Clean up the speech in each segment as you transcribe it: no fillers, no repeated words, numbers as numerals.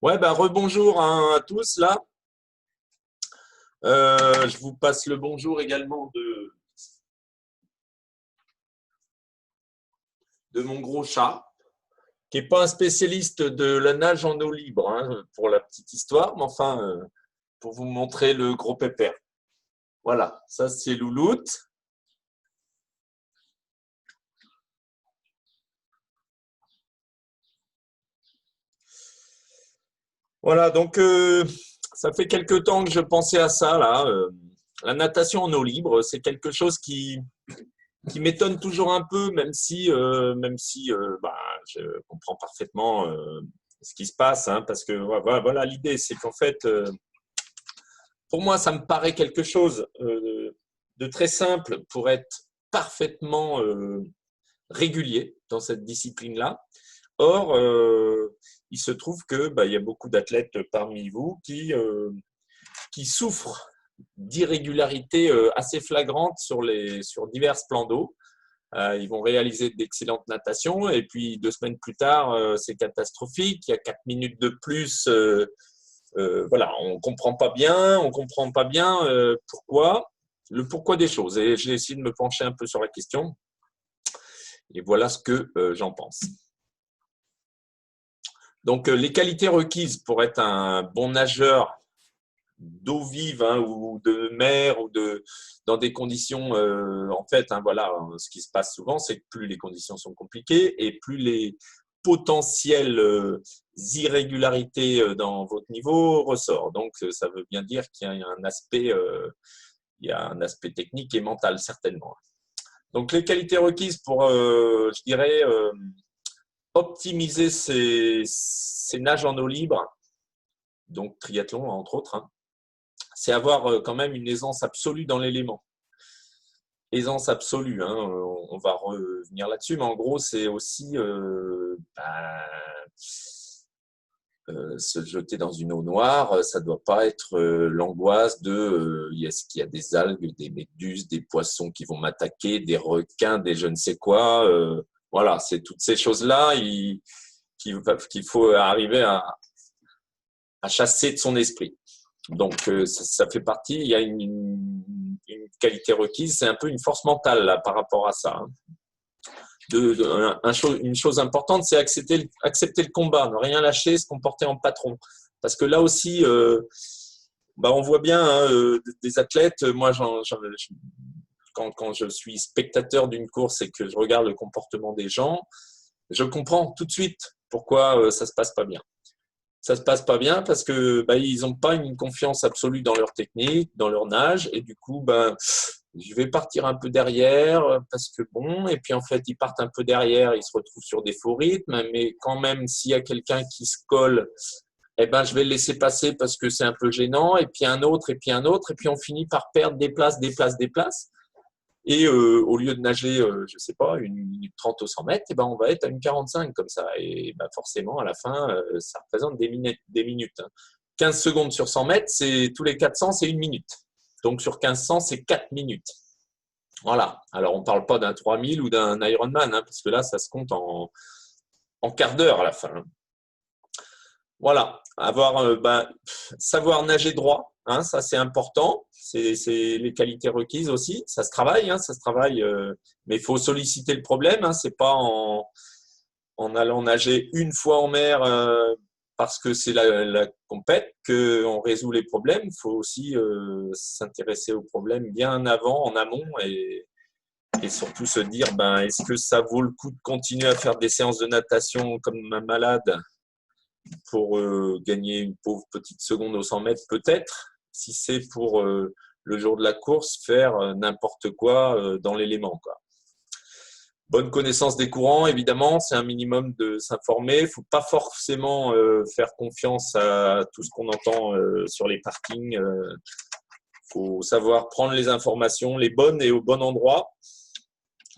Ouais, bah, rebonjour hein, à tous là. Je vous passe le bonjour également de mon gros chat, qui n'est pas un spécialiste de la nage en eau libre, hein, pour la petite histoire, mais enfin, pour vous montrer le gros pépère. Voilà, ça c'est Louloute. Voilà, donc ça fait quelque temps que je pensais à ça là. La natation en eau libre, c'est quelque chose qui m'étonne toujours un peu, même si bah, je comprends parfaitement ce qui se passe, hein, parce que voilà l'idée, c'est qu'en fait, pour moi, ça me paraît quelque chose de très simple pour être parfaitement régulier dans cette discipline-là. Or, il se trouve que il y a beaucoup d'athlètes parmi vous qui souffrent d'irrégularités assez flagrantes sur divers plans d'eau. Ils vont réaliser d'excellentes natations et puis 2 semaines plus tard, c'est catastrophique. Il y a 4 minutes de plus. Voilà, on comprend pas bien le pourquoi des choses. Et j'ai essayé de me pencher un peu sur la question. Et voilà ce que j'en pense. Donc, les qualités requises pour être un bon nageur d'eau vive hein, ou de mer ou dans des conditions en fait voilà, ce qui se passe souvent, c'est que plus les conditions sont compliquées et plus les potentielles irrégularités dans votre niveau ressortent. Donc ça veut bien dire qu'il y a un aspect technique et mental certainement. Donc les qualités requises pour je dirais optimiser ces nages en eau libre, donc triathlon entre autres, hein, c'est avoir quand même une aisance absolue dans l'élément. Aisance absolue, hein, on va revenir là-dessus, mais en gros, c'est aussi se jeter dans une eau noire, ça ne doit pas être l'angoisse de est-ce qu'il y a des algues, des méduses, des poissons qui vont m'attaquer, des requins, des je ne sais quoi. Voilà, c'est toutes ces choses-là qu'il faut arriver à chasser de son esprit. Donc, ça fait partie, il y a une qualité requise, c'est un peu une force mentale là, par rapport à ça. Hein. Une chose importante, c'est accepter le combat, ne rien lâcher, se comporter en patron. Parce que là aussi, on voit bien hein, des athlètes, moi, quand je suis spectateur d'une course et que je regarde le comportement des gens, je comprends tout de suite pourquoi ça se passe pas bien. Ça se passe pas bien parce que ils n'ont pas une confiance absolue dans leur technique, dans leur nage, et du coup, je vais partir un peu derrière parce que bon, et puis en fait, ils partent un peu derrière, ils se retrouvent sur des faux rythmes, mais quand même, s'il y a quelqu'un qui se colle, je vais le laisser passer parce que c'est un peu gênant, et puis un autre, et puis un autre, et puis on finit par perdre des places. Et au lieu de nager, je sais pas, 1 minute 30 au 100 mètres, on va être à 1 minute 45 comme ça. Et forcément, à la fin, ça représente des minutes. 15 secondes sur 100 mètres, c'est tous les 400, c'est 1 minute. Donc sur 1500, c'est 4 minutes. Voilà. Alors on ne parle pas d'un 3000 ou d'un Ironman, hein, parce que là, ça se compte en quart d'heure à la fin. Voilà. Savoir nager droit, hein, ça c'est important. C'est les qualités requises aussi. Ça se travaille, hein, mais il faut solliciter le problème. Hein, c'est pas en allant nager une fois en mer parce que c'est la compète qu'on résout les problèmes. Il faut aussi s'intéresser aux problèmes bien avant, en amont, et surtout se dire est-ce que ça vaut le coup de continuer à faire des séances de natation comme un malade pour gagner une pauvre petite seconde aux 100 mètres, peut-être, si c'est pour le jour de la course, faire n'importe quoi dans l'élément, quoi. Bonne connaissance des courants, évidemment, c'est un minimum de s'informer. Il ne faut pas forcément faire confiance à tout ce qu'on entend sur les parkings. Il faut savoir prendre les informations, les bonnes et au bon endroit.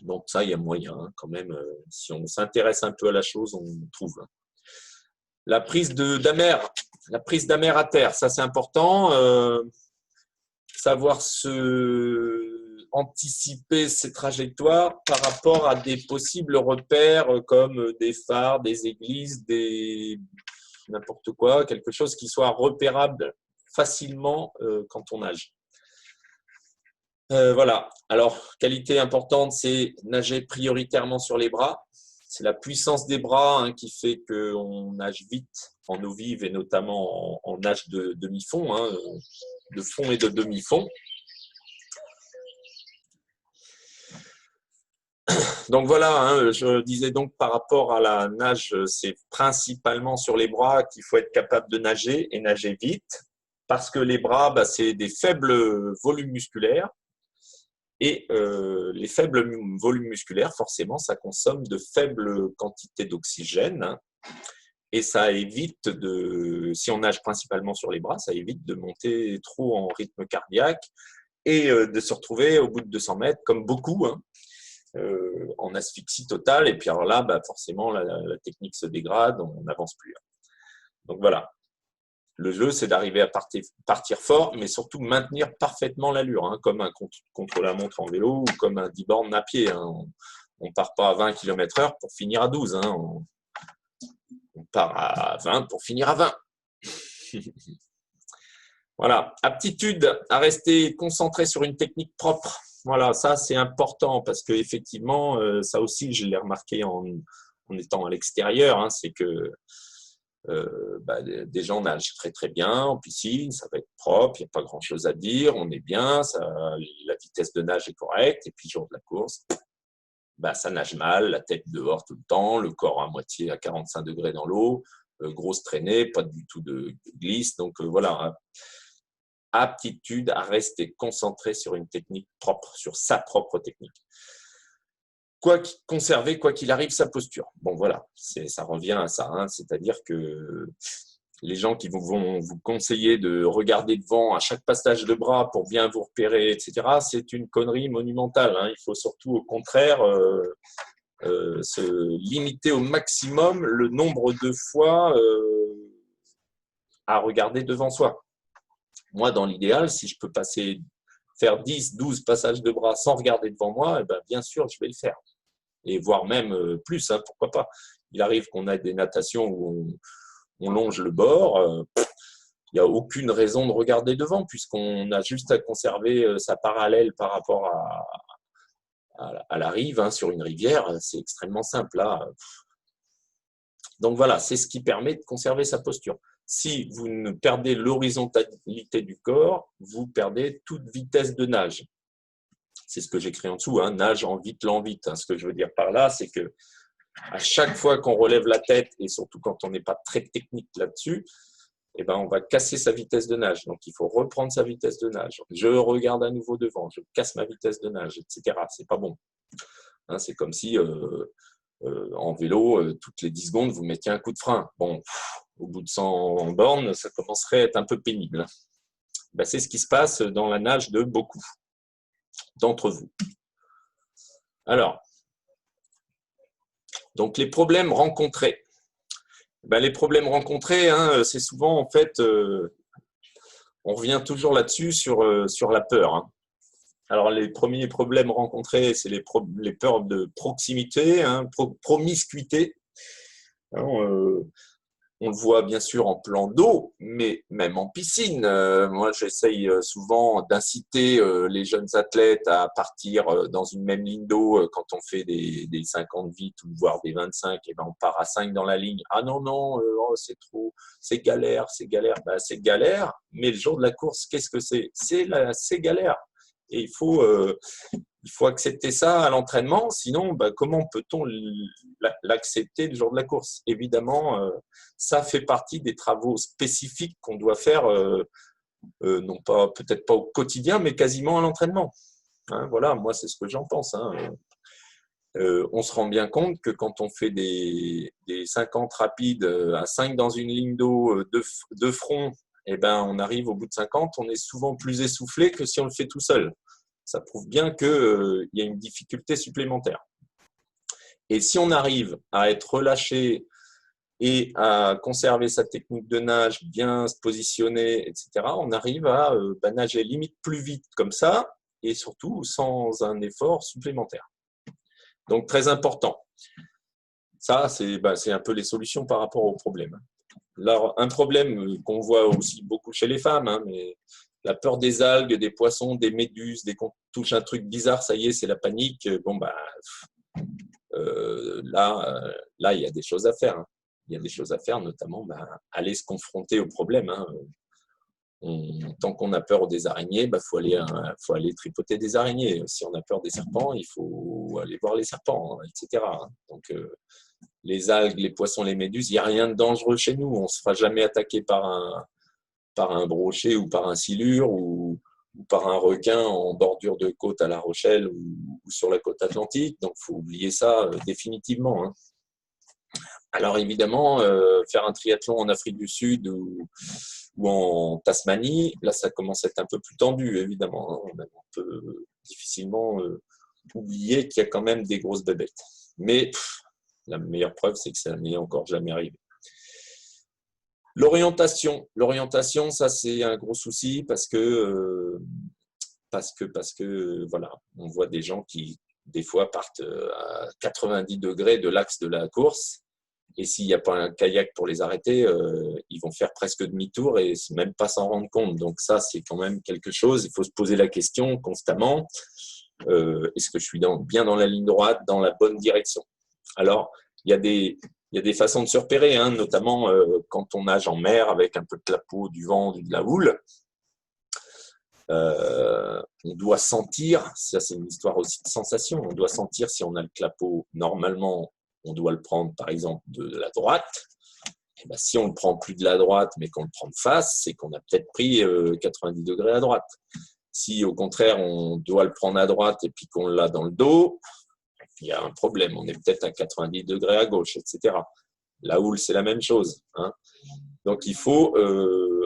Donc ça, il y a moyen hein, quand même. Si on s'intéresse un peu à la chose, on trouve. La prise d'amer à terre, ça c'est important. Savoir anticiper ses trajectoires par rapport à des possibles repères comme des phares, des églises, des n'importe quoi, quelque chose qui soit repérable facilement quand on nage. Voilà. Alors, qualité importante, c'est nager prioritairement sur les bras. C'est la puissance des bras hein, qui fait qu'on nage vite en eau vive et notamment en nage de demi-fond, hein, de fond et de demi-fond. Donc voilà, hein, je disais donc par rapport à la nage, c'est principalement sur les bras qu'il faut être capable de nager et nager vite parce que les bras, bah, c'est des faibles volumes musculaires. Et les faibles volumes musculaires, forcément, ça consomme de faibles quantités d'oxygène. Hein, et ça évite si on nage principalement sur les bras, ça évite de monter trop en rythme cardiaque et de se retrouver au bout de 200 mètres, comme beaucoup, hein, en asphyxie totale. Et puis alors là, bah, forcément, la technique se dégrade, on n'avance plus. Donc voilà. Le jeu, c'est d'arriver à partir fort, mais surtout maintenir parfaitement l'allure, hein, comme un contre-la-montre en vélo ou comme un 10 bornes à pied. Hein. On ne part pas à 20 km/h pour finir à 12. Hein. On part à 20 pour finir à 20. Voilà. Aptitude à rester concentré sur une technique propre. Voilà, ça, c'est important parce qu'effectivement, ça aussi, je l'ai remarqué en étant à l'extérieur, hein, c'est que des gens nagent très très bien en piscine, ça va être propre, il n'y a pas grand chose à dire, on est bien, la vitesse de nage est correcte, et puis jour de la course, ça nage mal, la tête dehors tout le temps, le corps à moitié à 45 degrés dans l'eau, grosse traînée, pas du tout de glisse, donc voilà, hein. Aptitude à rester concentré sur une technique propre, sur sa propre technique. Conserver, quoi qu'il arrive, sa posture. Bon, voilà, ça revient à ça. Hein, c'est-à-dire que les gens qui vont vous conseiller de regarder devant à chaque passage de bras pour bien vous repérer, etc., c'est une connerie monumentale. Hein. Il faut surtout, au contraire, se limiter au maximum le nombre de fois à regarder devant soi. Moi, dans l'idéal, si je peux faire 10, 12 passages de bras sans regarder devant moi, bien sûr, je vais le faire. Et voire même plus, hein, pourquoi pas. Il arrive qu'on ait des natations où on longe le bord, il n'y a aucune raison de regarder devant, puisqu'on a juste à conserver sa parallèle par rapport à la rive, hein, sur une rivière, c'est extrêmement simple. Là. Donc voilà, c'est ce qui permet de conserver sa posture. Si vous ne perdez l'horizontalité du corps, vous perdez toute vitesse de nage. C'est ce que j'écris en dessous, hein, nage en vite, lent, vite. Hein. Ce que je veux dire par là, c'est que à chaque fois qu'on relève la tête, et surtout quand on n'est pas très technique là-dessus, on va casser sa vitesse de nage. Donc, il faut reprendre sa vitesse de nage. Je regarde à nouveau devant, je casse ma vitesse de nage, etc. C'est pas bon. Hein, c'est comme si en vélo, toutes les 10 secondes, vous mettiez un coup de frein. Bon, au bout de 100 bornes, ça commencerait à être un peu pénible. C'est ce qui se passe dans la nage de beaucoup d'entre vous. Alors, donc les problèmes rencontrés. Les problèmes rencontrés, hein, c'est souvent en fait, on revient toujours là-dessus sur la peur. Hein. Alors les premiers problèmes rencontrés, c'est les peurs de proximité, hein, promiscuité. Hein, on le voit bien sûr en plan d'eau, mais même en piscine. Moi, j'essaye souvent d'inciter les jeunes athlètes à partir dans une même ligne d'eau quand on fait des 50 vite ou voire des 25. Et on part à 5 dans la ligne. Ah non, non, c'est trop, c'est galère, c'est galère. C'est galère, mais le jour de la course, qu'est-ce que c'est? C'est galère. Et il faut accepter ça à l'entraînement, sinon comment peut-on l'accepter le jour de la course? Évidemment, ça fait partie des travaux spécifiques qu'on doit faire, non pas peut-être pas au quotidien, mais quasiment à l'entraînement. Hein, voilà, moi c'est ce que j'en pense. Hein. On se rend bien compte que quand on fait des 50 rapides à 5 dans une ligne d'eau de front, on arrive au bout de 50, on est souvent plus essoufflé que si on le fait tout seul. Ça prouve bien qu'il y a une difficulté supplémentaire. Et si on arrive à être relâché et à conserver sa technique de nage, bien se positionner, etc., on arrive à nager limite plus vite comme ça, et surtout sans un effort supplémentaire. Donc, très important. Ça, c'est un peu les solutions par rapport aux problèmes. Là, un problème qu'on voit aussi beaucoup chez les femmes, hein, mais la peur des algues, des poissons, des méduses, dès qu'on touche un truc bizarre, ça y est, c'est la panique. Bon, bah, là, il y a des choses à faire, hein. Il y a des choses à faire, notamment aller se confronter au problème, hein. Tant qu'on a peur des araignées, faut aller tripoter des araignées. Si on a peur des serpents, il faut aller voir les serpents, hein, etc. Donc, les algues, les poissons, les méduses, il n'y a rien de dangereux chez nous. On ne se fera jamais attaquer par un brochet ou par un silure ou par un requin en bordure de côte à La Rochelle ou sur la côte atlantique. Donc, il faut oublier ça définitivement, hein. Alors, évidemment, faire un triathlon en Afrique du Sud ou en Tasmanie, là, ça commence à être un peu plus tendu, évidemment, hein. On peut difficilement oublier qu'il y a quand même des grosses bébêtes. Mais la meilleure preuve, c'est que ça n'est encore jamais arrivé. L'orientation, ça, c'est un gros souci parce que voilà, on voit des gens qui, des fois, partent à 90 degrés de l'axe de la course. Et s'il n'y a pas un kayak pour les arrêter, ils vont faire presque demi-tour et même pas s'en rendre compte. Donc ça, c'est quand même quelque chose. Il faut se poser la question constamment. Est-ce que je suis bien dans la ligne droite, dans la bonne direction? Alors, il y a des façons de se repérer, hein, notamment quand on nage en mer avec un peu de clapot, du vent, de la houle. On doit sentir, ça c'est une histoire aussi de sensation, on doit sentir si on a le clapot normalement. On doit le prendre, par exemple, de la droite. Et ben, si on ne le prend plus de la droite, mais qu'on le prend de face, c'est qu'on a peut-être pris 90 degrés à droite. Si, au contraire, on doit le prendre à droite et puis qu'on l'a dans le dos, il y a un problème. On est peut-être à 90 degrés à gauche, etc. La houle, c'est la même chose, hein. Donc, il faut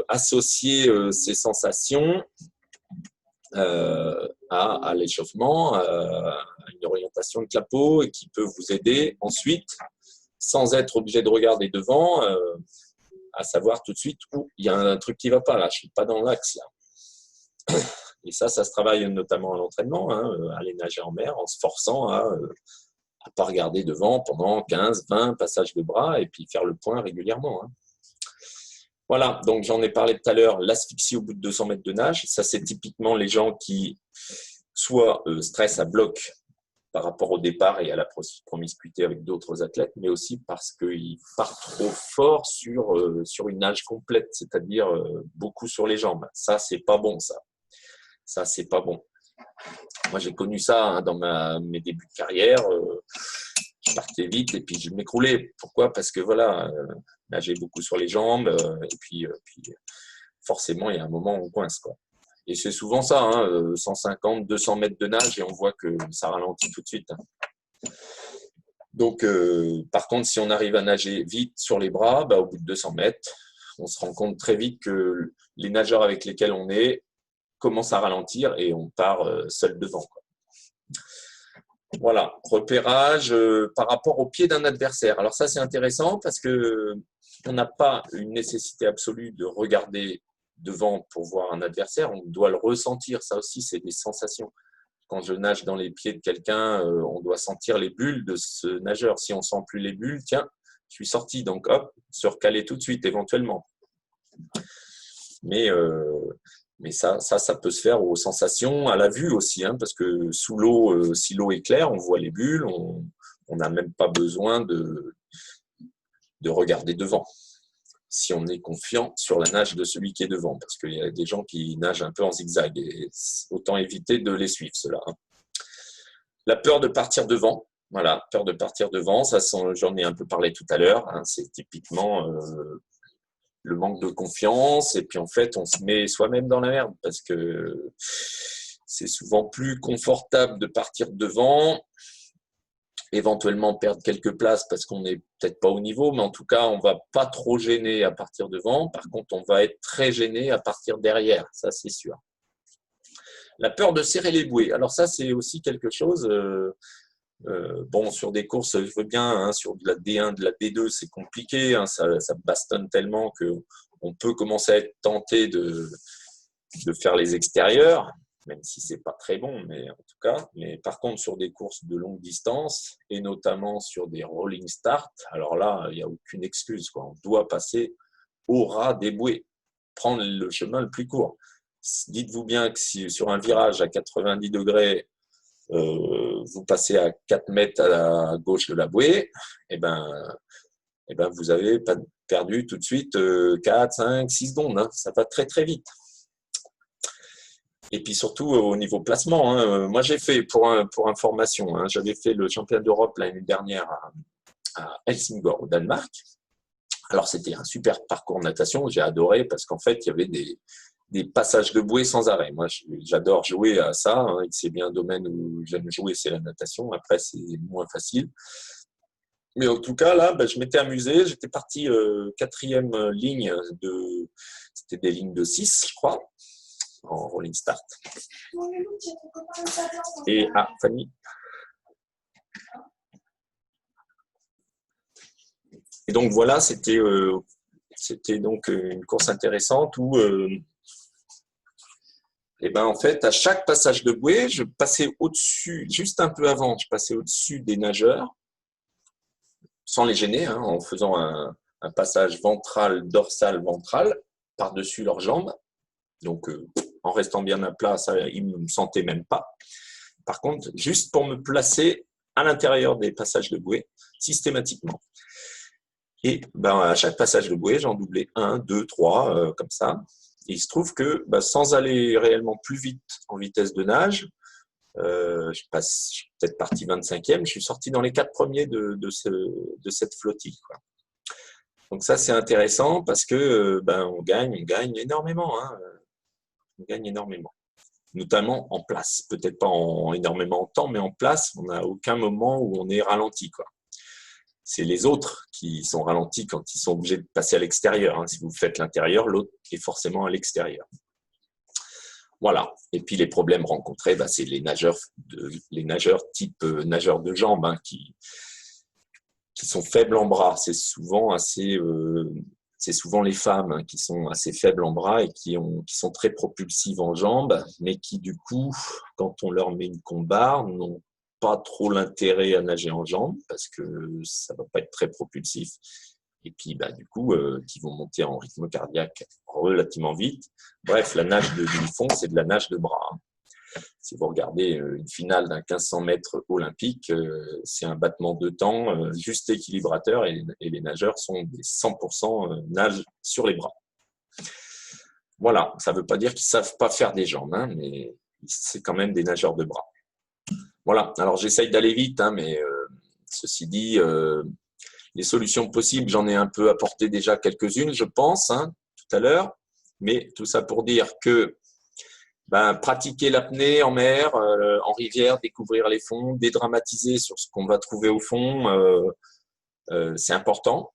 associer ces sensations à l'échauffement, à une orientation de clapot et qui peut vous aider ensuite, sans être obligé de regarder devant, à savoir tout de suite où il y a un truc qui ne va pas là, je ne suis pas dans l'axe là. Et ça se travaille notamment à l'entraînement, hein, aller nager en mer en se forçant à ne pas regarder devant pendant 15, 20 passages de bras et puis faire le point régulièrement, hein. Voilà, donc j'en ai parlé tout à l'heure, l'asphyxie au bout de 200 mètres de nage. Ça, c'est typiquement les gens qui soit stressent à bloc par rapport au départ et à la promiscuité avec d'autres athlètes, mais aussi parce qu'ils partent trop fort sur une nage complète, c'est-à-dire beaucoup sur les jambes. Ça, c'est pas bon, ça. Ça, c'est pas bon. Moi, j'ai connu ça, hein, dans mes débuts de carrière. Je partais vite et puis je m'écroulais. Pourquoi? Parce que voilà, nager beaucoup sur les jambes et puis forcément, il y a un moment où on coince, quoi. Et c'est souvent ça, hein, 150, 200 mètres de nage et on voit que ça ralentit tout de suite, hein. Donc, par contre, si on arrive à nager vite sur les bras, au bout de 200 mètres, on se rend compte très vite que les nageurs avec lesquels on est commencent à ralentir et on part seul devant, quoi. Voilà, repérage par rapport au pied d'un adversaire. Alors ça, c'est intéressant parce qu'on n'a pas une nécessité absolue de regarder devant pour voir un adversaire. On doit le ressentir. Ça aussi, c'est des sensations. Quand je nage dans les pieds de quelqu'un, on doit sentir les bulles de ce nageur. Si on ne sent plus les bulles, tiens, je suis sorti. Donc, hop, se recaler tout de suite, éventuellement. Mais ça peut se faire aux sensations, à la vue aussi, hein, parce que sous l'eau, si l'eau est claire, on voit les bulles, on n'a même pas besoin de regarder devant, si on est confiant sur la nage de celui qui est devant, parce qu'il y a des gens qui nagent un peu en zigzag, et autant éviter de les suivre, cela, hein. La peur de partir devant, voilà, peur de partir devant, ça, j'en ai un peu parlé tout à l'heure, hein, c'est typiquement le manque de confiance, et puis en fait, on se met soi-même dans la merde parce que c'est souvent plus confortable de partir devant, éventuellement perdre quelques places parce qu'on n'est peut-être pas au niveau, mais en tout cas, on ne va pas trop gêner à partir devant. Par contre, on va être très gêné à partir derrière, ça c'est sûr. La peur de serrer les bouées. Alors ça, c'est aussi quelque chose… bon, sur des courses, je veux bien, hein, sur de la D1, de la D2, c'est compliqué, hein, ça bastonne tellement qu'on peut commencer à être tenté de faire les extérieurs. même si c'est pas très bon, mais en tout cas. Mais par contre, sur des courses de longue distance, et notamment sur des rolling start, alors là, il n'y a aucune excuse, quoi. On doit passer au ras des bouées, prendre le chemin le plus court. Dites-vous bien que si sur un virage à 90 degrés, vous passez à 4 mètres à gauche de la bouée, et ben vous avez perdu tout de suite 4, 5, 6 secondes. Hein. Ça va très très vite. Et puis surtout au niveau placement. Hein. Moi j'ai fait, pour information, hein, j'avais fait le championnat d'Europe l'année dernière à Helsingborg au Danemark. Alors c'était un super parcours de natation, j'ai adoré parce qu'en fait il y avait des passages de bouée sans arrêt. Moi, j'adore jouer à ça. Hein. C'est bien un domaine où j'aime jouer, c'est la natation. Après, c'est moins facile. Mais en tout cas, là, je m'étais amusé. J'étais parti quatrième ligne c'était des lignes de 6, je crois, en rolling start. Et Fanny. Et donc voilà, c'était donc une course intéressante où et ben en fait, à chaque passage de bouée, je passais au-dessus, juste un peu avant, je passais au-dessus des nageurs, sans les gêner, hein, en faisant un passage ventral, dorsal, ventral, par-dessus leurs jambes. Donc, en restant bien à plat, ça, ils ne me sentaient même pas. Par contre, juste pour me placer à l'intérieur des passages de bouée, systématiquement. Et à chaque passage de bouée, j'en doublais 1, 2, 3, comme ça. Et il se trouve que sans aller réellement plus vite en vitesse de nage, je suis peut-être parti 25e, je suis sorti dans les 4 premiers de cette flottille. Quoi. Donc ça, c'est intéressant parce que on gagne énormément. Hein. On gagne énormément. Notamment en place. Peut-être pas énormément en temps, mais en place, on n'a aucun moment où on est ralenti. Quoi. C'est les autres qui sont ralentis quand ils sont obligés de passer à l'extérieur. Hein. Si vous faites l'intérieur, l'autre est forcément à l'extérieur. Voilà. Et puis les problèmes rencontrés, c'est les nageurs type nageurs de jambes hein, qui sont faibles en bras. C'est souvent les femmes hein, qui sont assez faibles en bras et qui sont très propulsives en jambes, mais qui du coup, quand on leur met une combarre, n'ont pas trop l'intérêt à nager en jambes parce que ça va pas être très propulsif. Et puis, du coup, qui vont monter en rythme cardiaque relativement vite. Bref, la nage de demi-fond, c'est de la nage de bras. Si vous regardez une finale d'un 1500 mètres olympique, c'est un battement de temps juste équilibrateur et les nageurs sont des 100% nage sur les bras. Voilà, ça ne veut pas dire qu'ils ne savent pas faire des jambes, hein, mais c'est quand même des nageurs de bras. Voilà, alors j'essaye d'aller vite, hein, mais ceci dit, les solutions possibles, j'en ai un peu apporté déjà quelques-unes, je pense, hein, tout à l'heure. Mais tout ça pour dire que pratiquer l'apnée en mer, en rivière, découvrir les fonds, dédramatiser sur ce qu'on va trouver au fond, c'est important.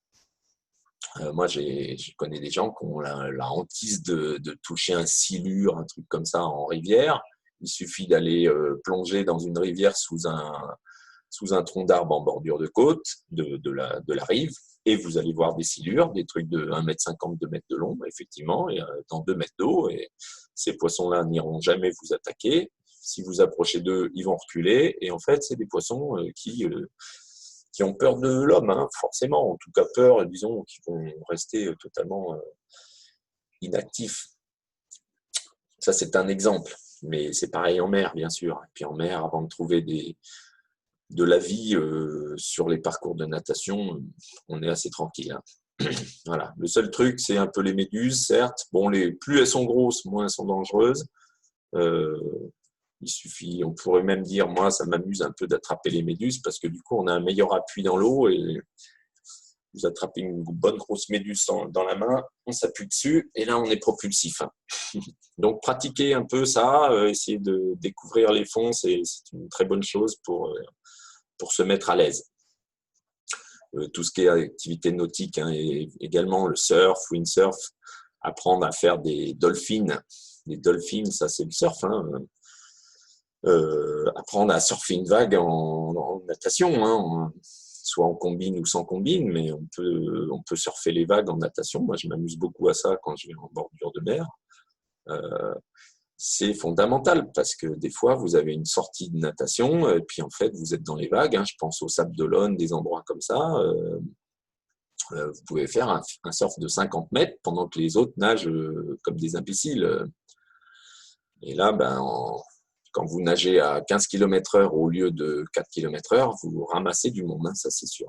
Moi, je connais des gens qui ont la hantise de toucher un silure, un truc comme ça en rivière. Il suffit d'aller plonger dans une rivière sous un tronc d'arbre en bordure de côte, de la rive, et vous allez voir des silures, des trucs de 1,50 m, 2 mètres de long, effectivement, et dans 2 mètres d'eau, et ces poissons-là n'iront jamais vous attaquer. Si vous approchez d'eux, ils vont reculer, et en fait, c'est des poissons qui ont peur de l'homme, hein, forcément, en tout cas peur, disons, qui vont rester totalement inactifs. Ça, c'est un exemple, mais c'est pareil en mer, bien sûr. Et puis en mer, avant de trouver de la vie sur les parcours de natation, on est assez tranquille. Hein. Voilà. Le seul truc, c'est un peu les méduses, certes. Bon, plus elles sont grosses, moins elles sont dangereuses. Il suffit, on pourrait même dire, moi, ça m'amuse un peu d'attraper les méduses parce que du coup, on a un meilleur appui dans l'eau et vous attrapez une bonne grosse méduse dans la main, on s'appuie dessus et là, on est propulsif. Hein. Donc, pratiquer un peu ça, essayer de découvrir les fonds, c'est une très bonne chose pour se mettre à l'aise. Tout ce qui est activité nautique, hein, et également le surf, windsurf, apprendre à faire des dolphins. Les dolphins, ça c'est le surf. Hein. Apprendre à surfer une vague en natation, hein, soit en combine ou sans combine, mais on peut surfer les vagues en natation. Moi, je m'amuse beaucoup à ça quand je vais en bordure de mer. c'est fondamental parce que des fois, vous avez une sortie de natation et puis en fait, vous êtes dans les vagues. Hein, je pense au Sable d'Olonne, des endroits comme ça. Vous pouvez faire un surf de 50 mètres pendant que les autres nagent comme des imbéciles. Et là, quand vous nagez à 15 km/h au lieu de 4 km/h, vous ramassez du monde, hein, ça c'est sûr.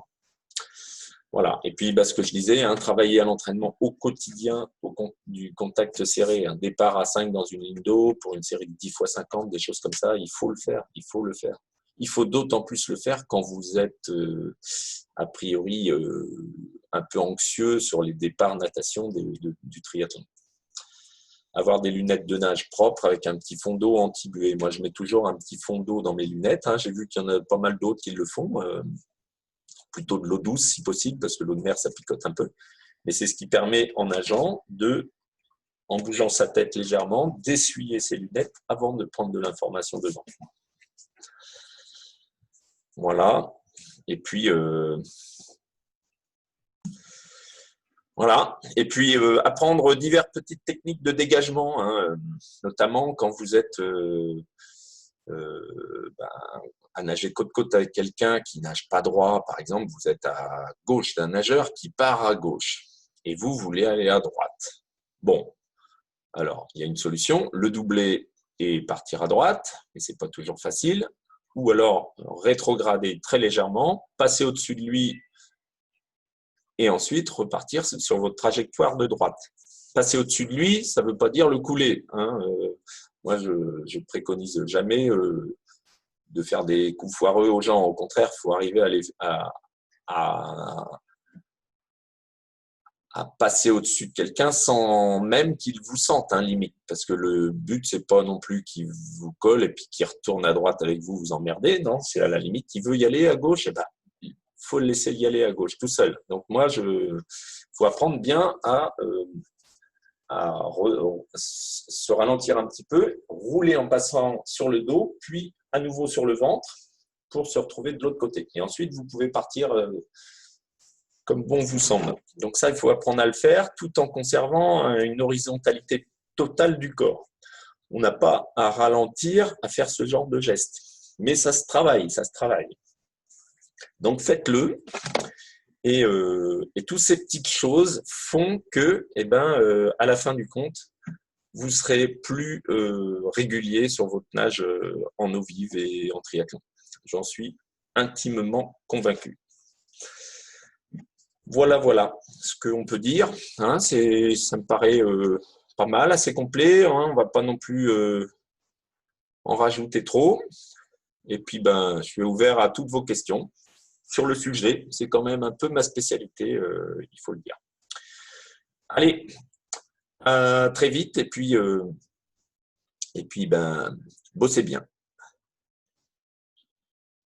Voilà. Et puis, ce que je disais, hein, travailler à l'entraînement au quotidien, du contact serré, un départ à 5 dans une ligne d'eau pour une série de 10 x 50, des choses comme ça, il faut le faire. Il faut le faire. Il faut d'autant plus le faire quand vous êtes a priori un peu anxieux sur les départs natation du triathlon. Avoir des lunettes de nage propres avec un petit fond d'eau anti-buée. Moi, je mets toujours un petit fond d'eau dans mes lunettes. Hein. J'ai vu qu'il y en a pas mal d'autres qui le font. Plutôt de l'eau douce si possible, parce que l'eau de mer, ça picote un peu. Mais c'est ce qui permet, en nageant, en bougeant sa tête légèrement, d'essuyer ses lunettes avant de prendre de l'information dedans. Voilà. Et puis, voilà. Et puis, apprendre diverses petites techniques de dégagement, hein, notamment quand vous êtes à nager côte-côte avec quelqu'un qui nage pas droit. Par exemple, vous êtes à gauche d'un nageur qui part à gauche et vous voulez aller à droite. Bon, alors, il y a une solution, le doubler et partir à droite, mais c'est pas toujours facile. Ou alors, rétrograder très légèrement, passer au-dessus de lui et ensuite repartir sur votre trajectoire de droite. Passer au-dessus de lui, ça ne veut pas dire le couler. Hein. Moi, je ne préconise jamais de faire des coups foireux aux gens. Au contraire, il faut arriver à passer au-dessus de quelqu'un sans même qu'il vous sente, hein, limite. Parce que le but, c'est pas non plus qu'il vous colle et puis qu'il retourne à droite avec vous, vous emmerdez. Non, c'est à la limite qu'il veut y aller à gauche, et il faut le laisser y aller à gauche tout seul. Donc moi, faut apprendre bien à se ralentir un petit peu, rouler en passant sur le dos, puis à nouveau sur le ventre pour se retrouver de l'autre côté. Et ensuite, vous pouvez partir comme bon vous semble. Donc ça, il faut apprendre à le faire tout en conservant une horizontalité totale du corps. On n'a pas à ralentir à faire ce genre de geste. Mais ça se travaille, ça se travaille. Donc faites-le. Et toutes ces petites choses font que, à la fin du compte, vous serez plus régulier sur votre nage en eau vive et en triathlon. J'en suis intimement convaincu. Voilà ce qu'on peut dire. Hein, ça me paraît pas mal, assez complet. Hein, on ne va pas non plus en rajouter trop. Et puis, je suis ouvert à toutes vos questions sur le sujet. C'est quand même un peu ma spécialité, il faut le dire. Allez, très vite. Et puis bossez bien.